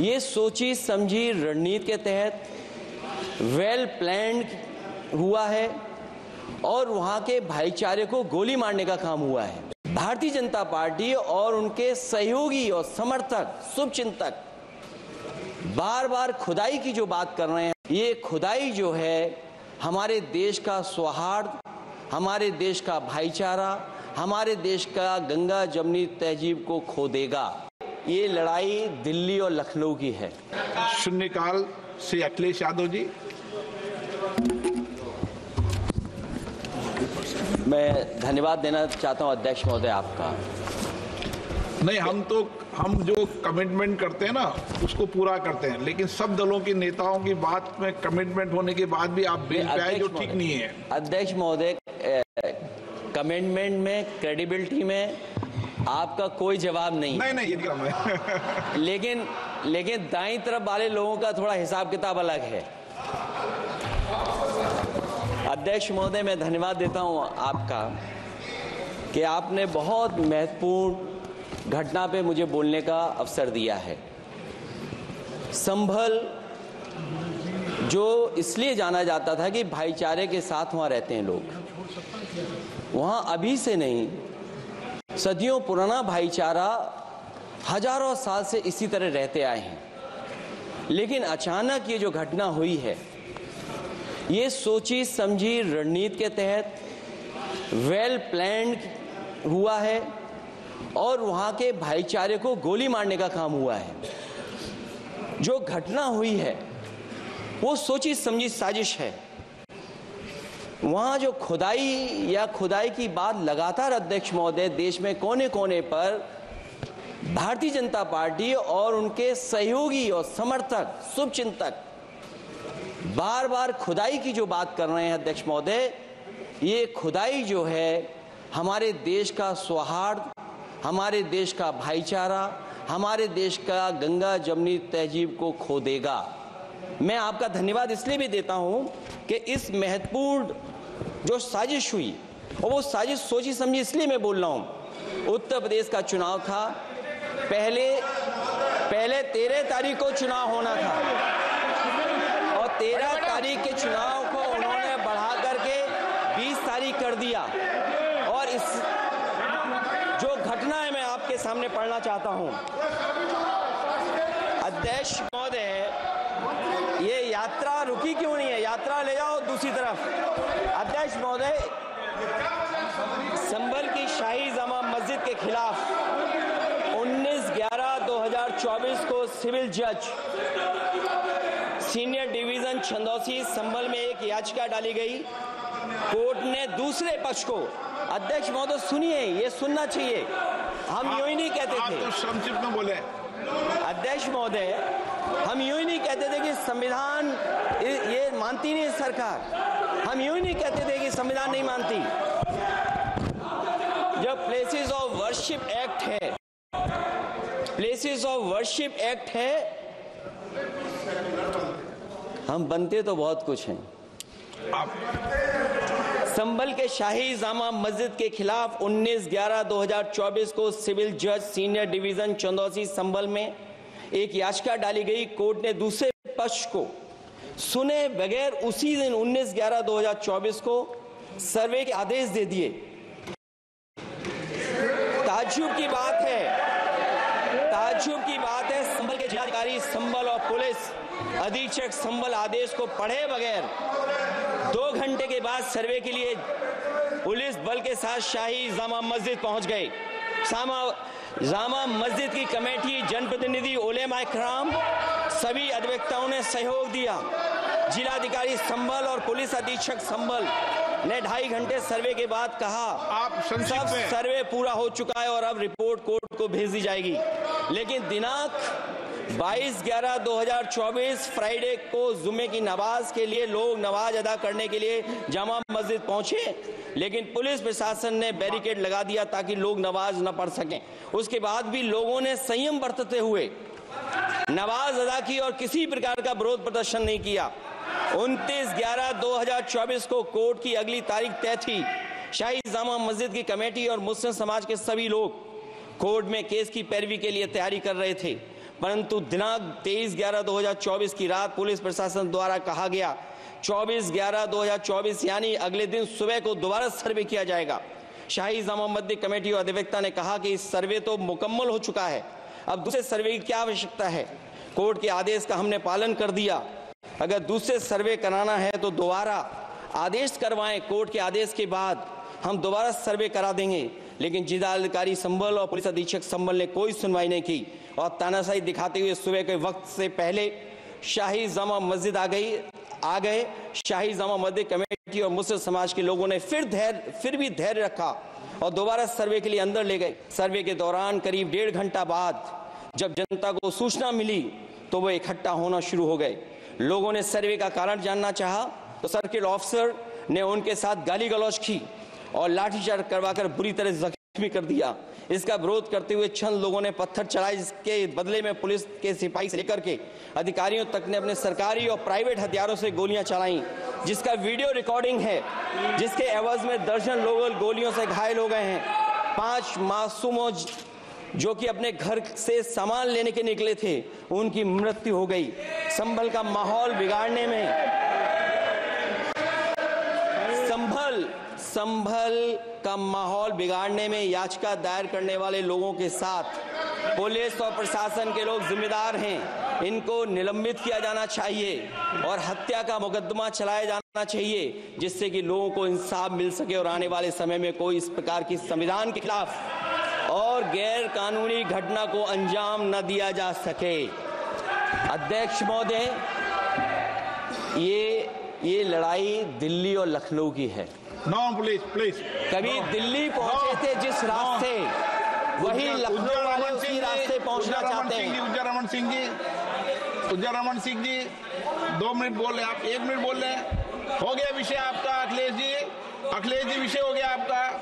ये सोची समझी रणनीति के तहत वेल प्लान्ड हुआ है और वहां के भाईचारे को गोली मारने का काम हुआ है। भारतीय जनता पार्टी और उनके सहयोगी और समर्थक शुभचिंतक बार बार खुदाई की जो बात कर रहे हैं, ये खुदाई जो है हमारे देश का सौहार्द, हमारे देश का भाईचारा, हमारे देश का गंगा जमुनी तहजीब को खो देगा। ये लड़ाई दिल्ली और लखनऊ की है। शून्यकाल से अखिलेश यादव जी। मैं धन्यवाद देना चाहता हूं अध्यक्ष महोदय आपका। नहीं, हम जो कमिटमेंट करते हैं ना उसको पूरा करते हैं, लेकिन सब दलों के नेताओं की बात में कमिटमेंट होने के बाद भी आप बेनकाहे जो ठीक नहीं है। अध्यक्ष महोदय, कमिटमेंट में, क्रेडिबिलिटी में आपका कोई जवाब नहीं। नहीं ये कम है। लेकिन दाईं तरफ वाले लोगों का थोड़ा हिसाब किताब अलग है। अध्यक्ष महोदय, मैं धन्यवाद देता हूं आपका कि आपने बहुत महत्वपूर्ण घटना पे मुझे बोलने का अवसर दिया है। संभल जो इसलिए जाना जाता था कि भाईचारे के साथ वहां रहते हैं लोग, वहां अभी से नहीं, सदियों पुराना भाईचारा हजारों साल से इसी तरह रहते आए हैं। लेकिन अचानक ये जो घटना हुई है, ये सोची समझी रणनीति के तहत वेल प्लान्ड हुआ है और वहां के भाईचारे को गोली मारने का काम हुआ है। जो घटना हुई है वो सोची समझी साजिश है। वहां जो खुदाई की बात लगातार अध्यक्ष महोदय देश में कोने कोने पर भारतीय जनता पार्टी और उनके सहयोगी और समर्थक शुभचिंतक बार बार खुदाई की जो बात कर रहे हैं अध्यक्ष महोदय, ये खुदाई जो है हमारे देश का सौहार्द, हमारे देश का भाईचारा, हमारे देश का गंगा जमुनी तहजीब को खो देगा। मैं आपका धन्यवाद इसलिए भी देता हूं कि इस महत्वपूर्ण जो साजिश हुई, और वो साजिश सोची समझी इसलिए मैं बोल रहा हूं। उत्तर प्रदेश का चुनाव था, पहले 13 तारीख को चुनाव होना था और 13 तारीख के चुनाव को उन्होंने बढ़ा करके 20 तारीख कर दिया। और इस जो घटना है मैं आपके सामने पढ़ना चाहता हूं। अध्यक्ष महोदय, ये यात्रा रुकी क्यों नहीं है? यात्रा ले जाओ दूसरी तरफ। अध्यक्ष महोदय, संभल की शाही जामा मस्जिद के खिलाफ 19/11/2024 को सिविल जज सीनियर डिवीजन छंदौसी संभल में एक याचिका डाली गई। कोर्ट ने दूसरे पक्ष को, अध्यक्ष महोदय सुनिए, ये सुनना चाहिए, हम यूं ही नहीं कहते थे। आप तो संक्षिप्त में बोले। अध्यक्ष महोदय, हम यूं ही नहीं कहते थे कि संविधान ये मानती नहीं सरकार। हम यूं ही नहीं कहते थे कि संविधान नहीं मानती। जब प्लेसेस ऑफ वर्शिप एक्ट है, प्लेसेस ऑफ वर्शिप एक्ट है, हम बनते तो बहुत कुछ हैं। संभल के शाही जामा मस्जिद के खिलाफ 19/11/2024 को सिविल जज सीनियर डिवीजन चंदौसी संभल में एक याचिका डाली गई। कोर्ट ने दूसरे पक्ष को सुने बगैर उसी दिन 19/11/2024 को सर्वे के आदेश दे दिए। ताज्जुब की बात है, संभल के जिलाधिकारी संभल और पुलिस अधीक्षक संभल आदेश को पढ़े बगैर 2 घंटे के बाद सर्वे के लिए पुलिस बल के साथ शाही जामा मस्जिद पहुंच गए। जामा मस्जिद की कमेटी, जनप्रतिनिधि, उलेमा इकराम, सभी अधिवक्ताओं ने सहयोग दिया। जिलाधिकारी संभल और पुलिस अधीक्षक संभल ने 2.5 घंटे सर्वे के बाद कहा, आप सब सर्वे पूरा हो चुका है और अब रिपोर्ट कोर्ट को भेज दी जाएगी। लेकिन दिनांक 22/11/2024 फ्राइडे को जुमे की नमाज के लिए लोग नमाज अदा करने के लिए जामा मस्जिद पहुंचे, लेकिन पुलिस प्रशासन ने बैरिकेड लगा दिया ताकि लोग नमाज न पढ़ सकें। उसके बाद भी लोगों ने संयम बरतते हुए नमाज अदा की और किसी प्रकार का विरोध प्रदर्शन नहीं किया। 29/11/2024 को कोर्ट की अगली तारीख तय थी। शाही जामा मस्जिद की कमेटी और मुस्लिम समाज के सभी लोग कोर्ट में केस की पैरवी के लिए तैयारी कर रहे थे। परंतु दिनांक 23/11/2024 की रात पुलिस प्रशासन द्वारा कहा गया 24/11/2024 यानी अगले दिन सुबह को दोबारा सर्वे किया जाएगा। शाही जामा मस्जिद कमेटी और अधिवक्ता ने कहा कि इस सर्वे तो मुकम्मल हो चुका है, अब दूसरे सर्वे की क्या आवश्यकता है। कोर्ट के आदेश का हमने पालन कर दिया, अगर दूसरे सर्वे कराना है तो दोबारा आदेश करवाएं। कोर्ट के आदेश के बाद हम दोबारा सर्वे करा देंगे। लेकिन जिलाधिकारी संभल और पुलिस अधीक्षक संभल ने कोई सुनवाई नहीं की और तानाशाही दिखाते हुए सुबह के वक्त से पहले शाही जामा मस्जिद आ गए। शाही जामा मस्जिद कमेटी और मुस्लिम समाज के लोगों ने फिर भी धैर्य रखा और दोबारा सर्वे के लिए अंदर ले गए। सर्वे के दौरान करीब 1.5 घंटा बाद जब जनता को सूचना मिली तो वो इकट्ठा होना शुरू हो गए। लोगों ने सर्वे का कारण जानना चाहा तो सर्किल ऑफिसर ने उनके साथ गाली गलौज की और लाठीचार्ज करवाकर बुरी तरह जख्मी कर दिया। इसका विरोध करते हुए चंद लोगों ने पत्थर चलाए, जिसके बदले में पुलिस के सिपाही से लेकर के अधिकारियों तक ने अपने सरकारी और प्राइवेट हथियारों से गोलियां चलाईं, जिसका वीडियो रिकॉर्डिंग है, जिसके एवज में दर्जन लोग गोलियों से घायल हो गए हैं। 5 मासूमों जो कि अपने घर से सामान लेने के निकले थे, उनकी मृत्यु हो गई। संभल का माहौल बिगाड़ने में संभल का माहौल बिगाड़ने में याचिका दायर करने वाले लोगों के साथ पुलिस और प्रशासन के लोग जिम्मेदार हैं। इनको निलंबित किया जाना चाहिए और हत्या का मुकदमा चलाया जाना चाहिए, जिससे कि लोगों को इंसाफ मिल सके और आने वाले समय में कोई इस प्रकार की संविधान के खिलाफ और गैर कानूनी घटना को अंजाम न दिया जा सके। अध्यक्ष महोदय, ये लड़ाई दिल्ली और लखनऊ की है। नो प्लीज कभी दिल्ली पहुंचे थे जिस रास्ते, वही लखनऊ वाले उसी रास्ते पहुंचना चाहते हैं। उज्जर रमन सिंह जी 2 मिनट बोल रहे, आप 1 मिनट बोल रहे हैं। हो गया विषय आपका अखिलेश जी विषय हो गया आपका।